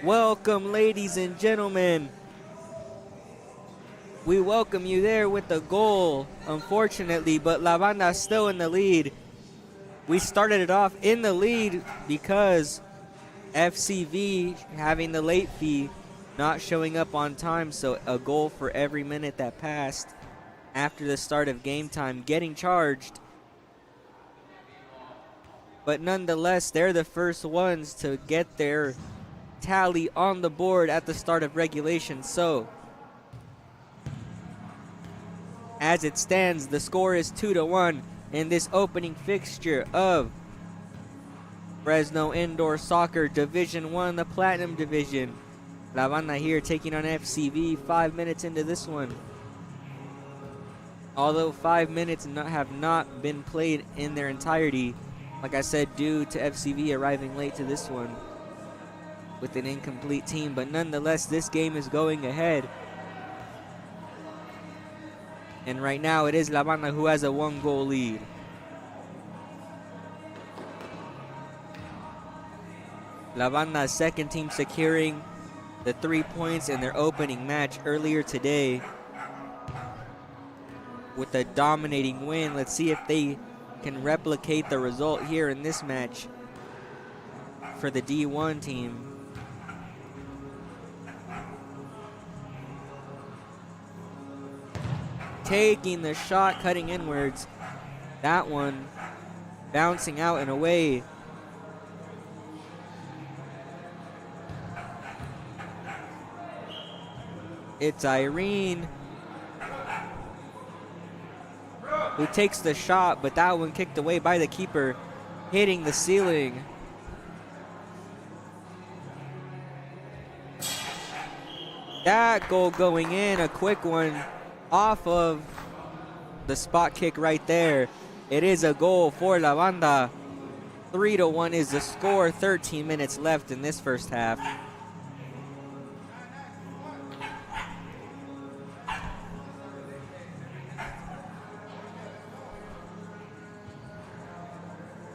Welcome, ladies and gentlemen. We welcome you there with the goal, unfortunately, but La Banda still in the lead. We started it off in the lead because FCV having the late fee, not showing up on time, so a goal for every minute that passed after the start of game time, getting charged. But nonetheless, they're the first ones to get their tally on the board at the start of regulation. So as it stands, the score is 2-1 in this opening fixture of Fresno Indoor Soccer Division 1, the Platinum Division. La Banda here taking on FCV 5 minutes into this one. Although 5 minutes have not been played in their entirety, like I said, due to FCV arriving late to this one with an incomplete team, but nonetheless, this game is going ahead. And right now, it is La Banda who has a 1-goal lead. La Banda's second team securing the 3 points in their opening match earlier today with a dominating win. Let's see if they can replicate the result here in this match for the D1 team. Taking the shot, cutting inwards. That one bouncing out and away. It's Irene who takes the shot, but that one kicked away by the keeper, hitting the ceiling. That goal going in, a quick one off of the spot kick right there. It is a goal for La Banda. 3-1 is the score, 13 minutes left in this first half.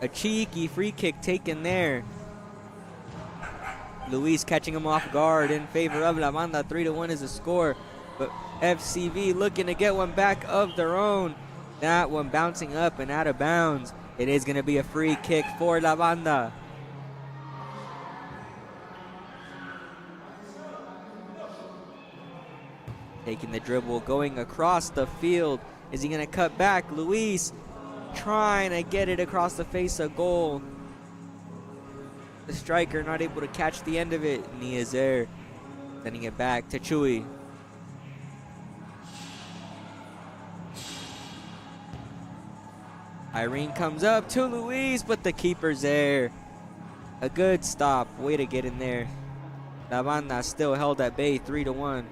A cheeky free kick taken there. Luis catching him off guard in favor of La Banda. 3-1 is the score. But FCV looking to get one back of their own. That one bouncing up and out of bounds. It is going to be a free kick for La Banda. Taking the dribble, going across the field. Is he going to cut back? Luis trying to get it across the face of goal. The striker not able to catch the end of it. Nia's there, sending it back to Chuy. Irene comes up to Luis, but the keeper's there. A good stop, way to get in there. La Banda still held at bay, 3-1.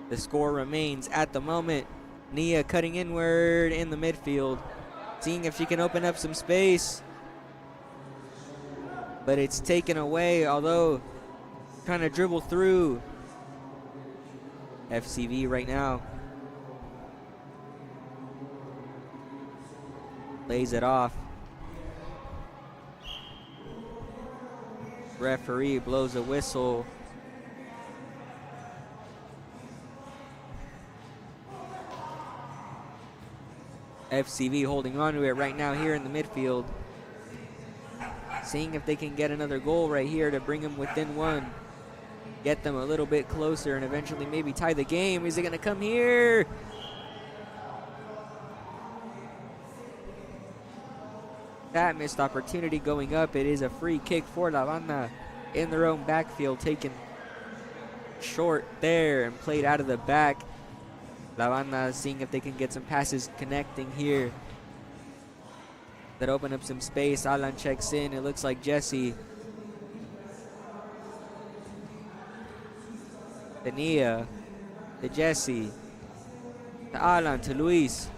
The score remains at the moment. Nia cutting inward in the midfield, seeing if she can open up some space. But it's taken away, although trying to dribble through. FCV right now lays it off. Referee blows a whistle. FCV holding on to it right now here in the midfield. Seeing if they can get another goal right here to bring them within one. Get them a little bit closer and eventually maybe tie the game. Is it going to come here? That missed opportunity going up. It is a free kick for La Banda in their own backfield, taken short there and played out of the back La Banda seeing if they can get some passes connecting here that open up some space. Alan checks in. It looks like Jesse. To Nia. To Jesse. To Alan. To Luis.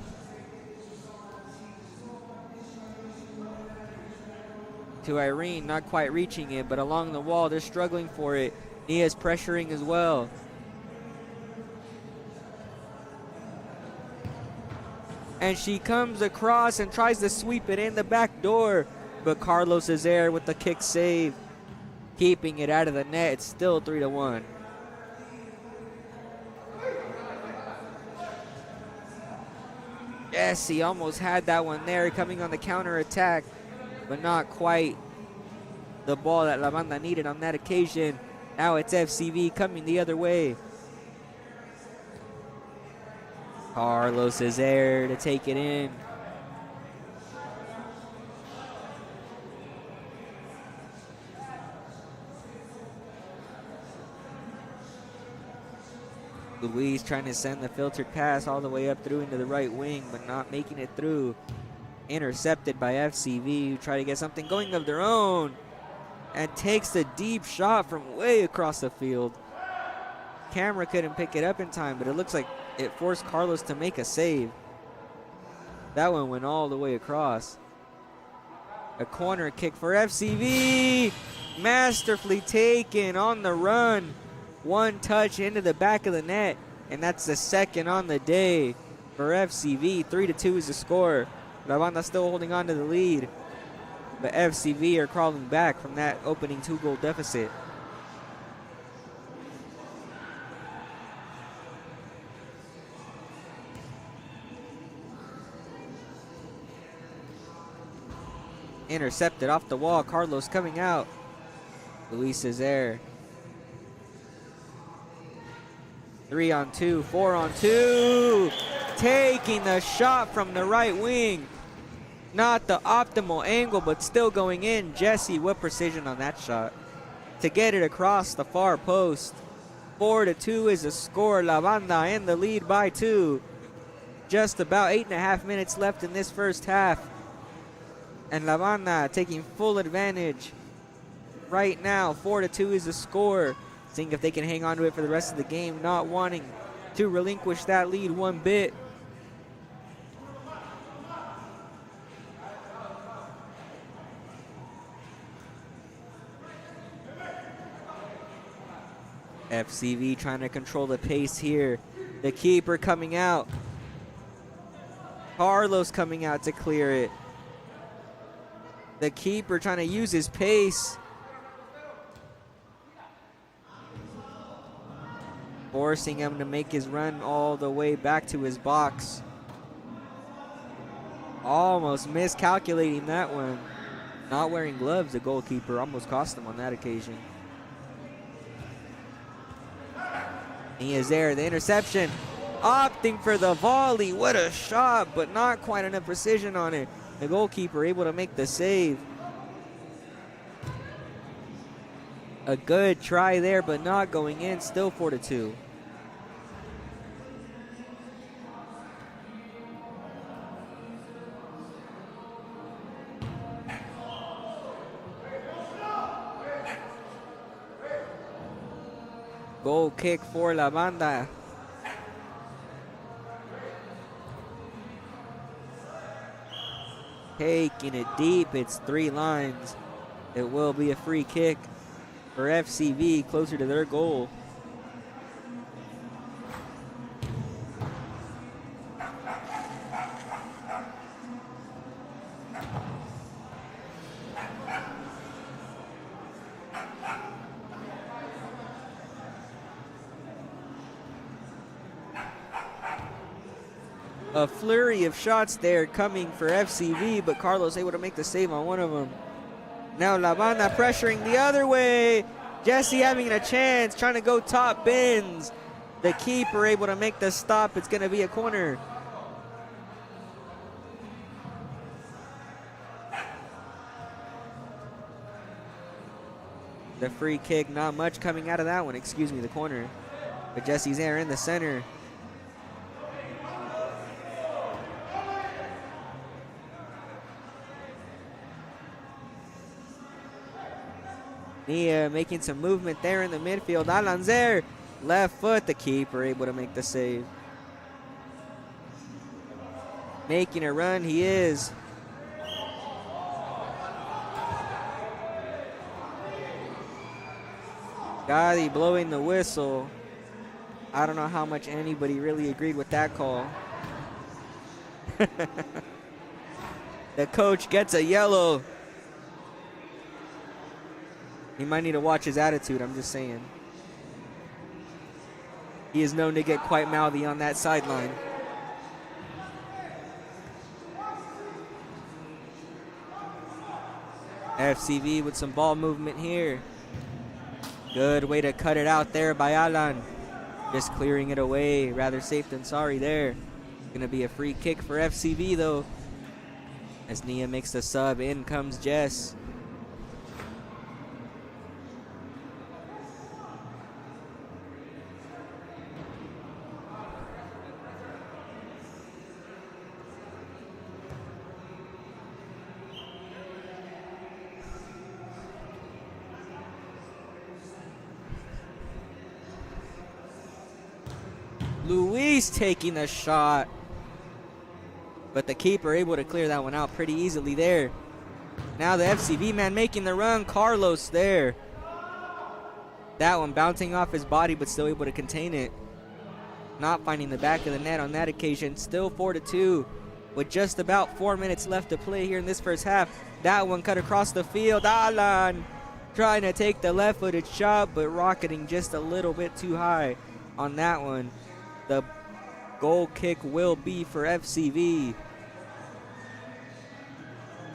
To Irene. Not quite reaching it, but along the wall, they're struggling for it. Nia's pressuring as well. And she comes across and tries to sweep it in the back door. But Carlos is there with the kick save, keeping it out of the net. It's still 3-1. Jesse almost had that one there, coming on the counter attack, but not quite the ball that La Banda needed on that occasion. Now it's FCV coming the other way. Carlos is there to take it in. Luis trying to send the filtered pass all the way up through into the right wing, but not making it through. Intercepted by FCV, who try to get something going of their own, and takes the deep shot from way across the field. Camera couldn't pick it up in time, but it looks like it forced Carlos to make a save. That one went all the way across. A corner kick for FCV. Masterfully taken on the run. One touch into the back of the net, and that's the second on the day for FCV. 3-2 is the score. La Banda still holding on to the lead, but FCV are crawling back from that opening 2-goal deficit. Intercepted off the wall. Carlos coming out. Luis is there. 3-on-2, 4-on-2. Taking the shot from the right wing. Not the optimal angle, but still going in. Jesse with precision on that shot to get it across the far post. 4-2 is the score. La Banda in the lead by 2. Just about 8.5 minutes left in this first half. And La Banda taking full advantage right now. 4-2 is the score. Seeing if they can hang on to it for the rest of the game, not wanting to relinquish that lead one bit. FCV trying to control the pace here. The keeper coming out. Carlos coming out to clear it. The keeper trying to use his pace. Forcing him to make his run all the way back to his box. Almost miscalculating that one. Not wearing gloves, the goalkeeper almost cost him on that occasion. He is there, the interception. Opting for the volley. What a shot, but not quite enough precision on it. The goalkeeper able to make the save. A good try there, but not going in. Still 4-2. Goal kick for La Banda. Taking it deep, it's 3 lines. It will be a free kick for FCV, closer to their goal. A flurry of shots there coming for FCV, but Carlos able to make the save on one of them. Now La Banda pressuring the other way. Jesse having a chance, trying to go top bins. The keeper able to make the stop. It's going to be a corner. The free kick, not much coming out of that one. Excuse me, the corner. But Jesse's there in the center. Nia making some movement there in the midfield. Alanzer, left foot, the keeper able to make the save. Making a run, he is. Gotti blowing the whistle. I don't know how much anybody really agreed with that call. The coach gets a yellow. He might need to watch his attitude, I'm just saying. He is known to get quite mouthy on that sideline. FCV with some ball movement here. Good way to cut it out there by Alan. Just clearing it away. Rather safe than sorry there. Gonna be a free kick for FCV though. As Nia makes the sub, in comes Jess. Luis taking the shot. But the keeper able to clear that one out pretty easily there. Now the FCV man making the run. Carlos there. That one bouncing off his body but still able to contain it. Not finding the back of the net on that occasion. Still 4-2 with just about 4 minutes left to play here in this first half. That one cut across the field. Alan trying to take the left-footed shot but rocketing just a little bit too high on that one. The goal kick will be for FCV.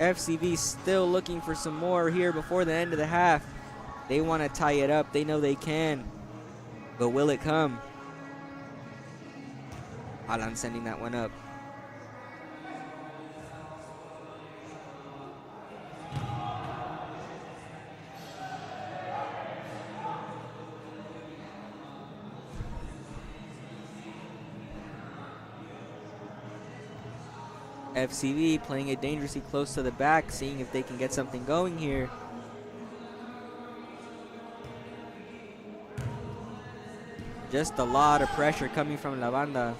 FCV still looking for some more here before the end of the half. They want to tie it up. They know they can. But will it come? Alan sending that one up. FCV playing it dangerously close to the back, seeing if they can get something going here. Just a lot of pressure coming from La Banda.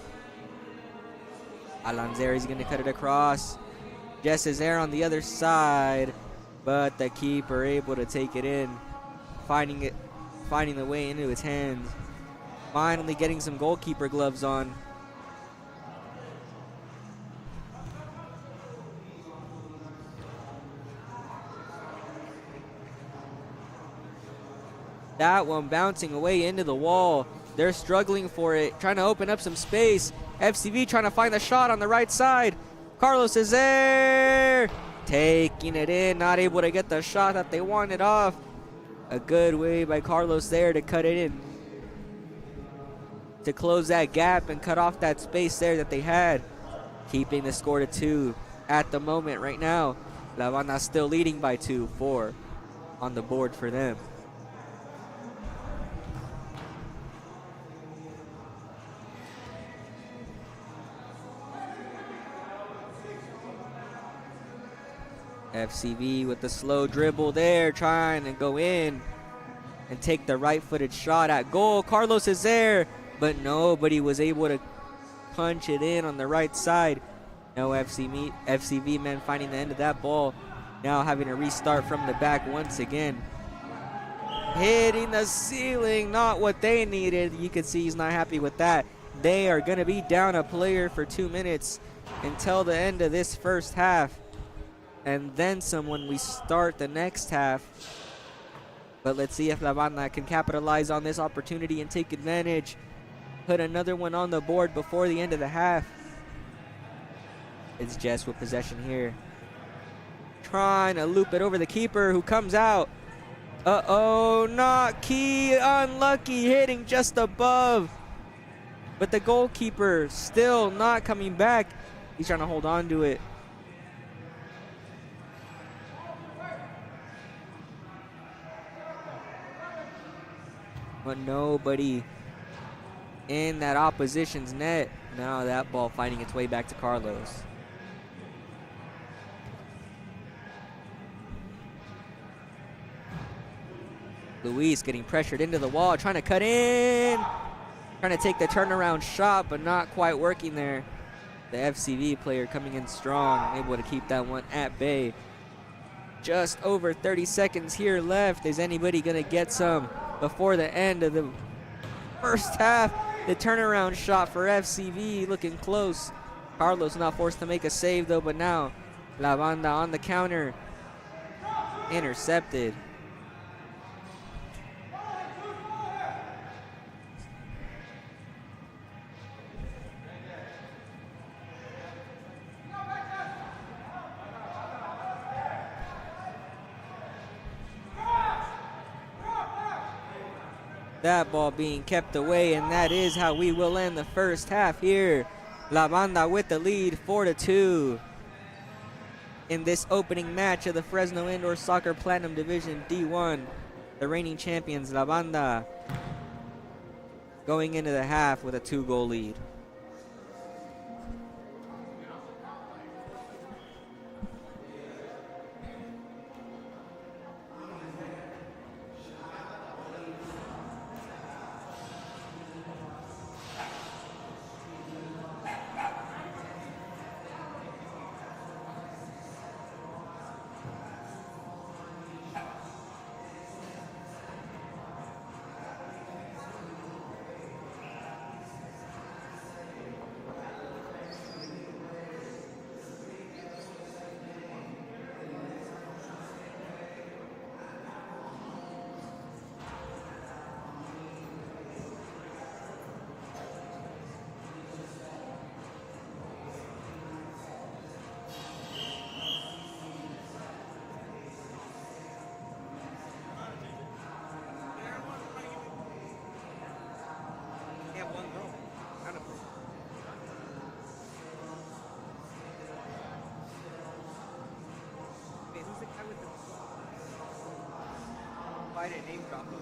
Alanzer is going to cut it across. Jess is there on the other side, but the keeper able to take it in, finding the way into his hands. Finally getting some goalkeeper gloves on. That one bouncing away into the wall. They're struggling for it, trying to open up some space. FCV trying to find the shot on the right side. Carlos is there. Taking it in, not able to get the shot that they wanted off. A good way by Carlos there to cut it in. To close that gap and cut off that space there that they had. Keeping the score to 2 at the moment right now. La Banda still leading by 2-4 on the board for them. FCV with the slow dribble there, trying to go in and take the right-footed shot at goal. Carlos is there, but nobody was able to punch it in on the right side. No FCV men finding the end of that ball. Now having to restart from the back once again. Hitting the ceiling, not what they needed. You can see he's not happy with that. They are going to be down a player for 2 minutes until the end of this first half. And then some when we start the next half. But let's see if La Banda can capitalize on this opportunity and take advantage. Put another one on the board before the end of the half. It's Jess with possession here. Trying to loop it over the keeper who comes out. Uh-oh, not key, unlucky, hitting just above. But the goalkeeper still not coming back. He's trying to hold on to it. But nobody in that opposition's net. Now that ball finding its way back to Carlos. Luis getting pressured into the wall, trying to cut in. Trying to take the turnaround shot, but not quite working there. The FCV player coming in strong, able to keep that one at bay. Just over 30 seconds here left. Is anybody gonna get some before the end of the first half? The turnaround shot for FCV looking close. Carlos not forced to make a save though, but now La Banda on the counter. Intercepted. That ball being kept away, and that is how we will end the first half here. La Banda with the lead, 4-2. In this opening match of the Fresno Indoor Soccer Platinum Division D1, the reigning champions La Banda going into the half with a 2-goal lead. Name drop him.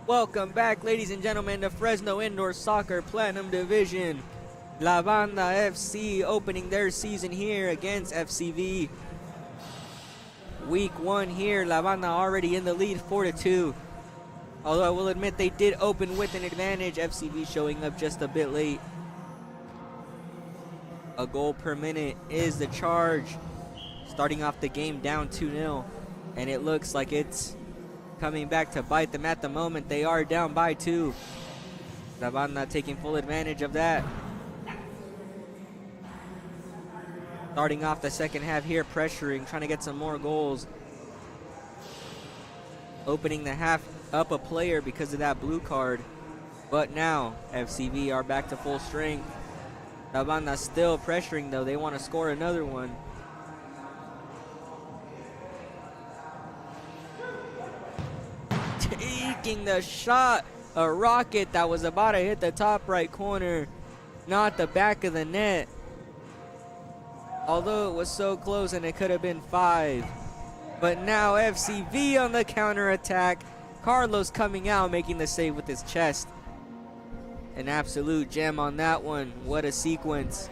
Welcome back, ladies and gentlemen, to Fresno Indoor Soccer Platinum Division. La Banda FC opening their season here against FCV. Week 1 here, La Banda already in the lead, 4-2. Although I will admit they did open with an advantage, FCV showing up just a bit late. A goal per minute is the charge. Starting off the game down 2-0, and it looks like it's coming back to bite them at the moment. They are down by 2. La Banda taking full advantage of that. Starting off the second half here, pressuring, trying to get some more goals. Opening the half up a player because of that blue card. But now, FCV are back to full strength. La Banda still pressuring though. They want to score another one. Taking the shot, a rocket that was about to hit the top right corner, not the back of the net. Although it was so close and it could have been 5. But now FCV on the counter attack. Carlos coming out, making the save with his chest. An absolute gem on that one. What a sequence.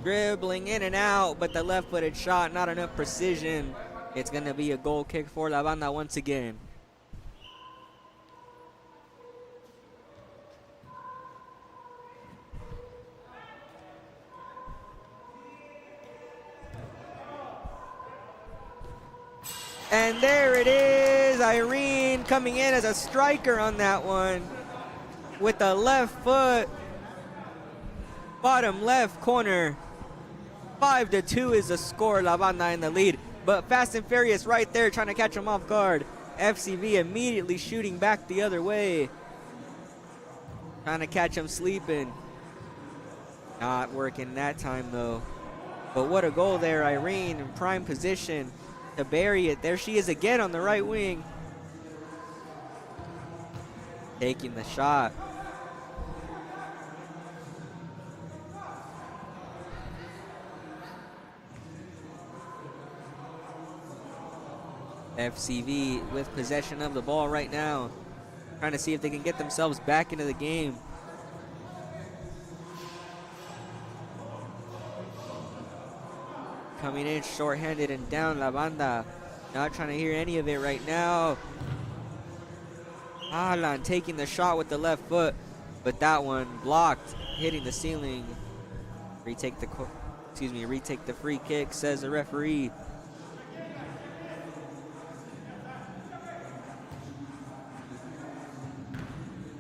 Dribbling in and out, but the left-footed shot, not enough precision. It's going to be a goal kick for La Banda once again. And there it is, Irene coming in as a striker on that one with the left foot, bottom left corner. 5-2 is the score. La Banda in the lead, but Fast and Furious right there trying to catch him off guard. FCV immediately shooting back the other way, trying to catch him sleeping. Not working that time though. But what a goal there. Irene in prime position to bury it. There she is again on the right wing. Taking the shot. FCV with possession of the ball right now. Trying to see if they can get themselves back into the game. Coming in short-handed and down, La Banda. Not trying to hear any of it right now. Alan taking the shot with the left foot, but that one blocked, hitting the ceiling. Retake the free kick, says the referee.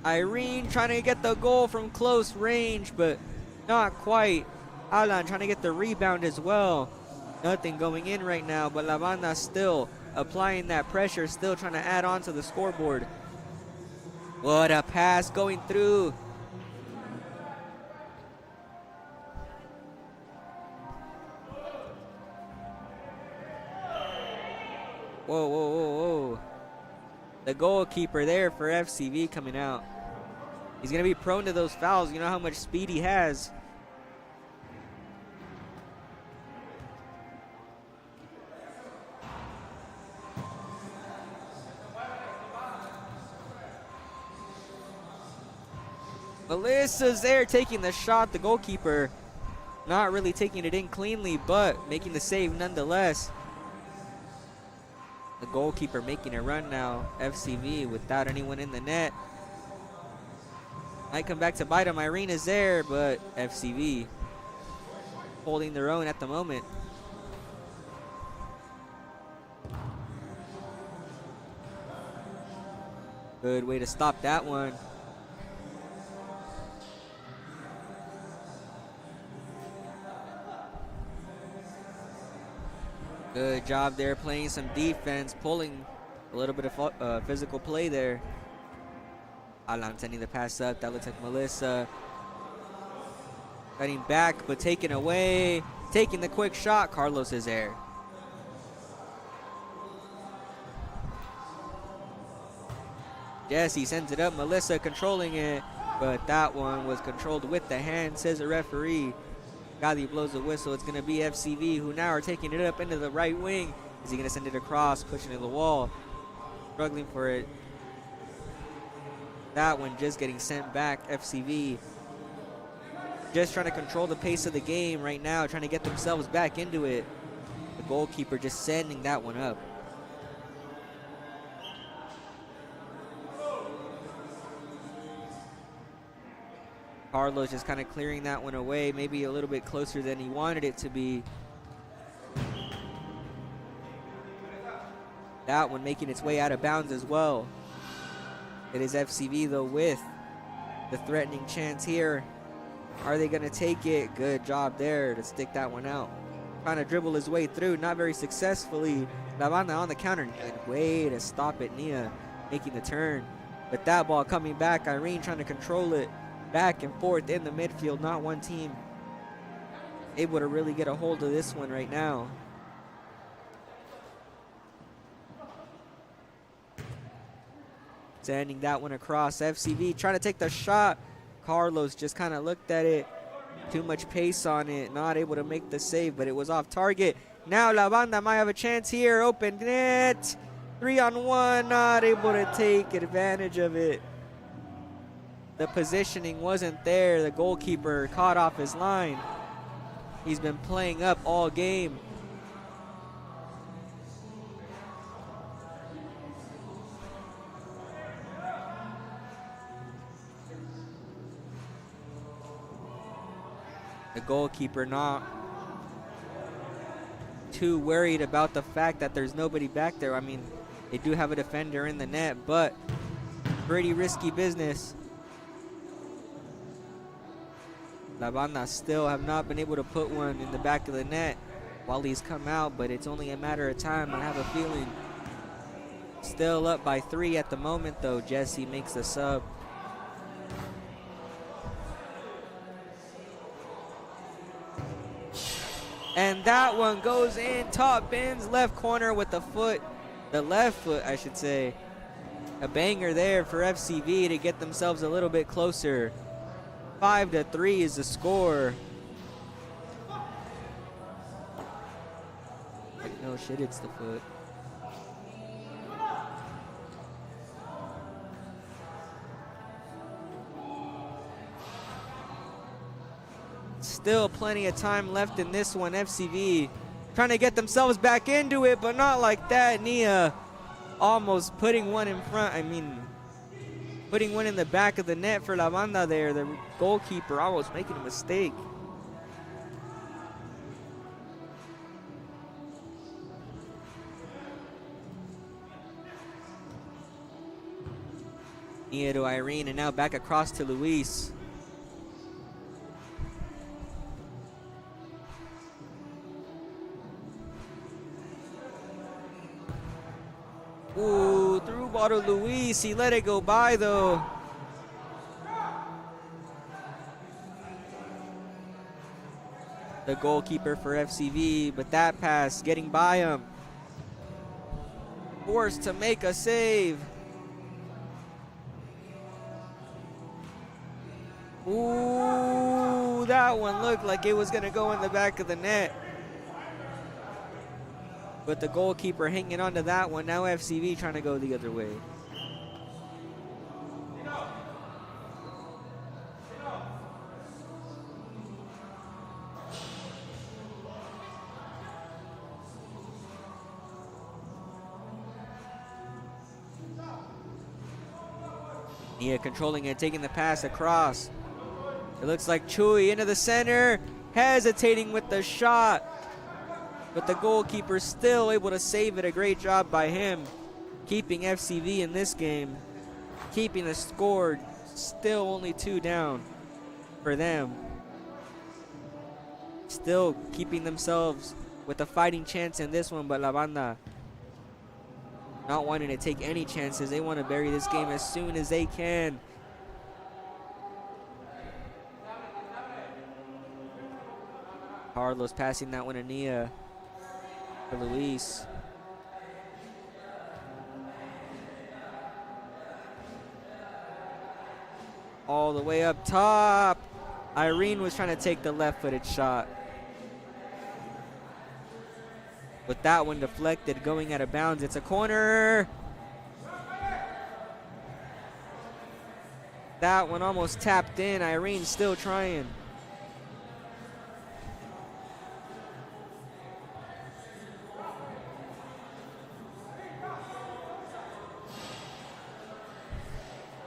Irene trying to get the goal from close range, but not quite. Alan trying to get the rebound as well. Nothing going in right now, but La Banda still applying that pressure, still trying to add on to the scoreboard. What a pass going through. Whoa, whoa, whoa, whoa. The goalkeeper there for FCV coming out. He's going to be prone to those fouls. You know how much speed he has. Melissa's there taking the shot. The goalkeeper not really taking it in cleanly, but making the save nonetheless. The goalkeeper making a run now. FCV without anyone in the net. Might come back to bite him. Irene is there, but FCV holding their own at the moment. Good way to stop that one. Good job there, playing some defense, pulling a little bit of physical play there. Alan sending the pass up. That looks like Melissa. Cutting back, but taken away. Taking the quick shot. Carlos is there. Jesse sends it up. Melissa controlling it, but that one was controlled with the hand, says the referee. Gali blows the whistle. It's going to be FCV, who now are taking it up into the right wing. Is he going to send it across, pushing it to the wall? Struggling for it. That one just getting sent back. FCV just trying to control the pace of the game right now, trying to get themselves back into it. The goalkeeper just sending that one up. Carlos just kind of clearing that one away, maybe a little bit closer than he wanted it to be. That one making its way out of bounds as well. It is FCV though with the threatening chance here. Are they going to take it? Good job there to stick that one out. Trying to dribble his way through, not very successfully. La Banda on the counter. Good way to stop it. Nia making the turn. But that ball coming back. Irene trying to control it. Back and forth in the midfield. Not one team able to really get a hold of this one right now. Sending that one across. FCV trying to take the shot. Carlos just kind of looked at it. Too much pace on it. Not able to make the save, but it was off target. Now La Banda might have a chance here. Open net. 3-on-1. Not able to take advantage of it. The positioning wasn't there. The goalkeeper caught off his line. He's been playing up all game. The goalkeeper not too worried about the fact that there's nobody back there. I mean, they do have a defender in the net, but pretty risky business. La Banda still have not been able to put one in the back of the net while he's come out, but it's only a matter of time, I have a feeling. Still up by 3 at the moment, though. Jesse makes the sub. And that one goes in, top bins, left corner with the foot, the left foot, I should say. A banger there for FCV to get themselves a little bit closer. 5-3 is the score. Like, no shit, it's the foot. Still plenty of time left in this one. FCV trying to get themselves back into it, but not like that. Nia almost putting one in front. I mean, putting one in the back of the net for La Banda there. The goalkeeper almost making a mistake. Nia to Irene, and now back across to Luis. Ooh, through ball to Luis. He let it go by though. The goalkeeper for FCV, but that pass getting by him. Forced to make a save. Ooh, that one looked like it was gonna go in the back of the net. But the goalkeeper hanging on to that one. Now FCV trying to go the other way. Nia controlling it, taking the pass across. It looks like Chui into the center, hesitating with the shot. But the goalkeeper still able to save it. A great job by him, keeping FCV in this game, keeping the score still only 2 down for them. Still keeping themselves with a fighting chance in this one, but La Banda not wanting to take any chances. They want to bury this game as soon as they can. Carlos passing that one to Nia. For Luis. All the way up top. Irene was trying to take the left-footed shot. But that one deflected, going out of bounds. It's a corner. That one almost tapped in. Irene still trying.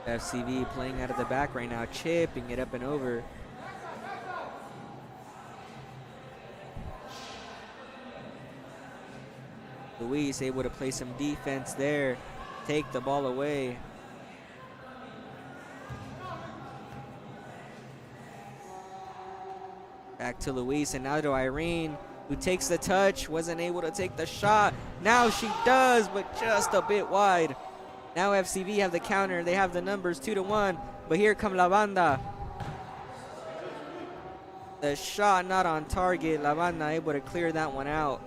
FCV playing out of the back right now, chipping it up and over. Luis able to play some defense there, take the ball away. Back to Luis, and now to Irene, who takes the touch, wasn't able to take the shot. Now she does, but just a bit wide. Now FCV have the counter. They have the numbers 2-1. But here come La Banda. The shot not on target. La Banda able to clear that one out.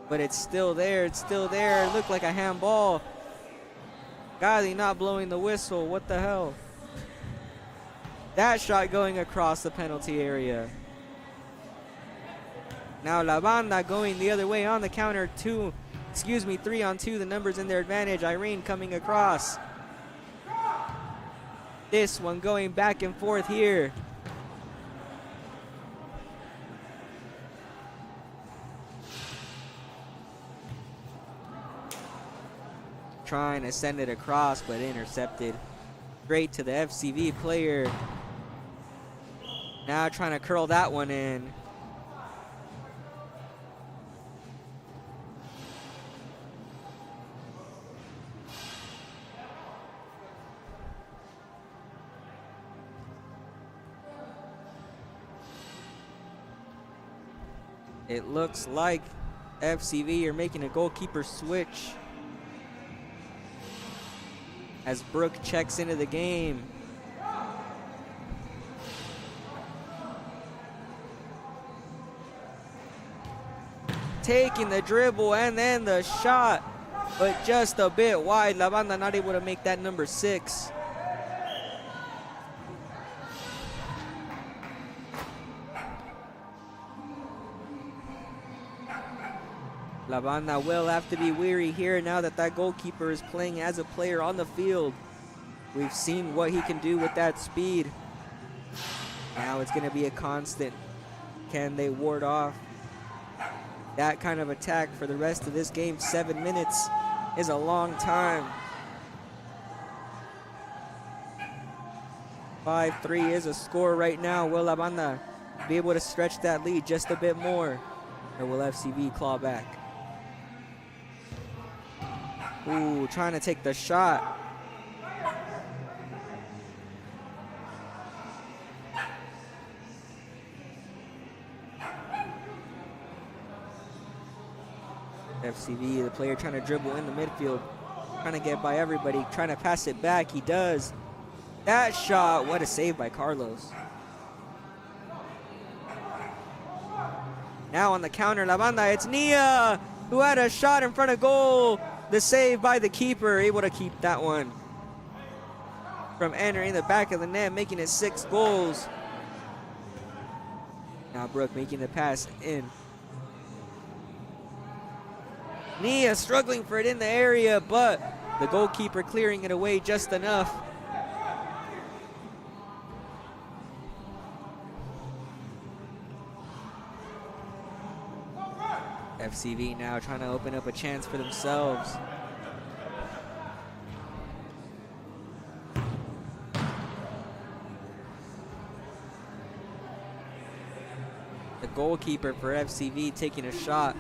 But it's still there. It's still there. It looked like a handball. Gali not blowing the whistle. What the hell? That shot going across the penalty area. Now La Banda going the other way on the counter. 3-on-2, the numbers in their advantage. Irene coming across. This one going back and forth here. Trying to send it across, but intercepted. Straight to the FCV player. Now trying to curl that one in. It looks like FCV are making a goalkeeper switch as Brooke checks into the game. taking the dribble and then the shot, but just a bit wide. La Banda not able to make that number 6. La Banda will have to be weary here now that that goalkeeper is playing as a player on the field. We've seen what he can do with that speed. Now it's going to be a constant. Can they ward off that kind of attack for the rest of this game? 7 minutes is a long time. 5-3 is a score right now. Will La Banda be able to stretch that lead just a bit more? Or will FCV claw back? Ooh, trying to take the shot. FCV, the player trying to dribble in the midfield, trying to get by everybody, trying to pass it back. He does. That shot, what a save by Carlos. Now on the counter, La Banda, it's Nia who had a shot in front of goal. The save by the keeper, able to keep that one from entering the back of the net, making it 6 goals. Now Brooke making the pass in. Nia struggling for it in the area, but the goalkeeper clearing it away just enough. FCV now trying to open up a chance for themselves. The goalkeeper for FCV taking a shot.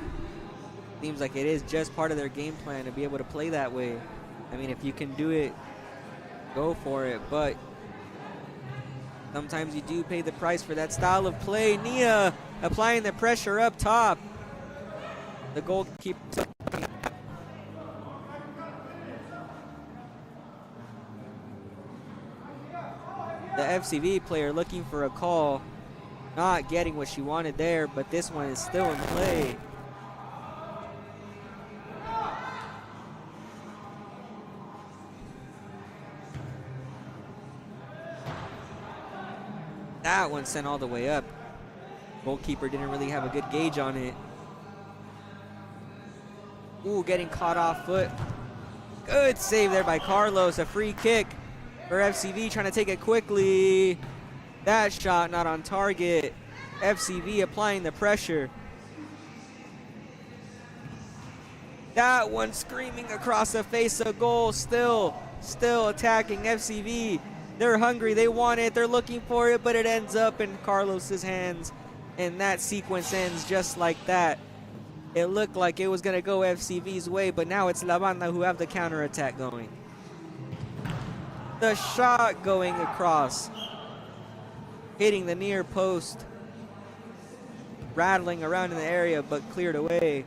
Seems like it is just part of their game plan to be able to play that way. I mean, if you can do it, go for it, but sometimes you do pay the price for that style of play. Nia applying the pressure up top. The goalkeeper. The FCV player looking for a call, not getting what she wanted there, but this one is still in play. That one sent all the way up. Goalkeeper didn't really have a good gauge on it. Ooh, getting caught off foot. Good save there by Carlos. A free kick for FCV, trying to take it quickly. That shot not on target. FCV applying the pressure. That one screaming across the face of goal. Still attacking FCV. They're hungry, they want it, they're looking for it, but it ends up in Carlos's hands. And that sequence ends just like that. It looked like it was gonna go FCV's way, but now it's La Banda who have the counterattack going. The shot going across, hitting the near post, rattling around in the area, but cleared away.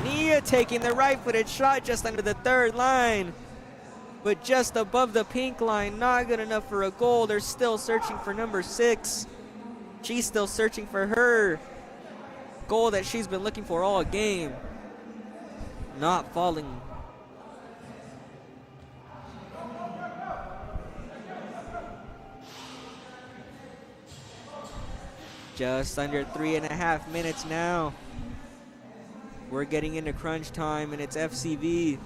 Nia taking the right-footed shot just under the 3rd line, but just above the pink line. Not good enough for a goal. They're still searching for number 6. She's still searching for her goal that she's been looking for all game. Not falling. Just under 3.5 minutes now. We're getting into crunch time, and it's FCV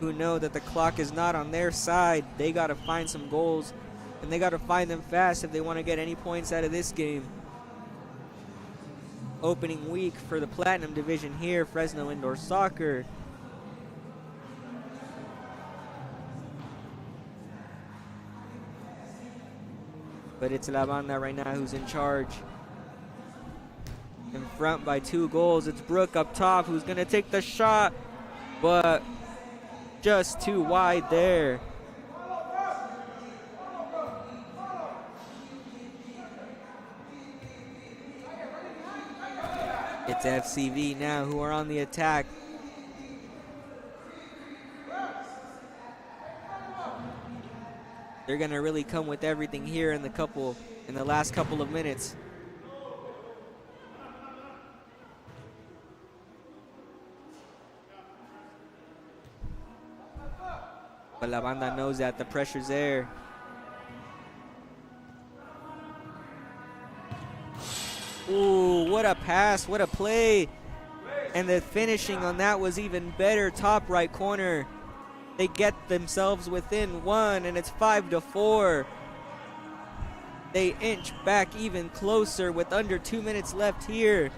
who know that the clock is not on their side. They got to find some goals, and they got to find them fast if they want to get any points out of this game. Opening week for the Platinum Division here, Fresno Indoor Soccer. But it's La Banda right now who's in charge. In front by 2 goals. It's Brooke up top who's going to take the shot, but just too wide there. It's FCV now who are on the attack. They're gonna really come with everything here in the last couple of minutes. But La Banda knows that the pressure's there. Ooh, what a pass, what a play. And the finishing on that was even better. Top right corner. They get themselves within one, and it's 5-4. They inch back even closer with under 2 minutes left here.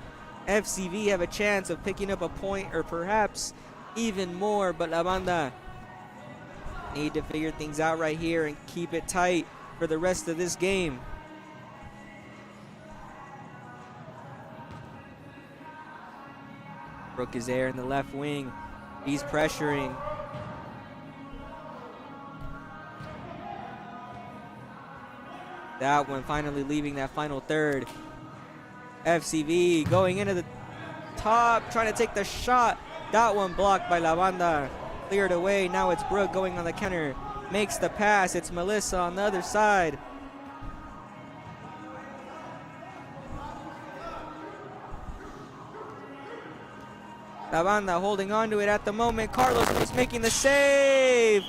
FCV have a chance of picking up a point or perhaps even more, but La Banda need to figure things out right here and keep it tight for the rest of this game. Brook is there in the left wing. He's pressuring. That one finally leaving that final third. FCV going into the top, trying to take the shot. That one blocked by La Banda. Cleared away. Now it's Brook going on the counter. Makes the pass. It's Melissa on the other side. La Banda holding on to it at the moment. Carlos is making the save.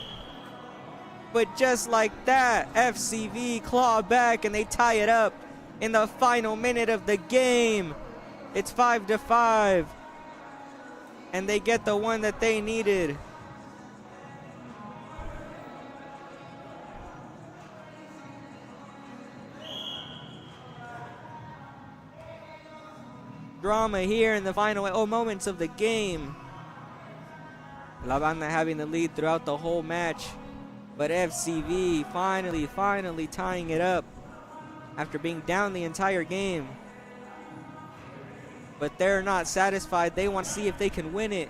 But just like that, FCV claw back and they tie it up in the final minute of the game. It's 5-5. And they get the one that they needed. Drama here in the final moments of the game. La Banda having the lead throughout the whole match. But FCV finally tying it up after being down the entire game. But they're not satisfied. They want to see if they can win it.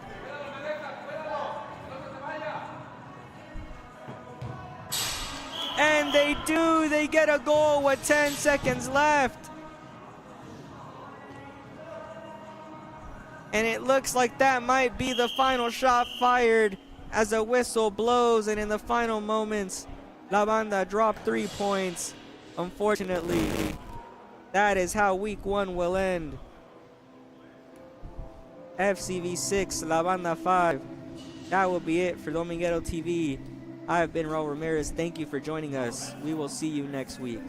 And they do. They get a goal with 10 seconds left. And it looks like that might be the final shot fired as a whistle blows, and in the final moments, La Banda dropped 3 points. Unfortunately, that is how week 1 will end. FCV 6, La Banda 5. That will be it for Dominguero TV. I have been Raul Ramirez. Thank you for joining us. We will see you next week.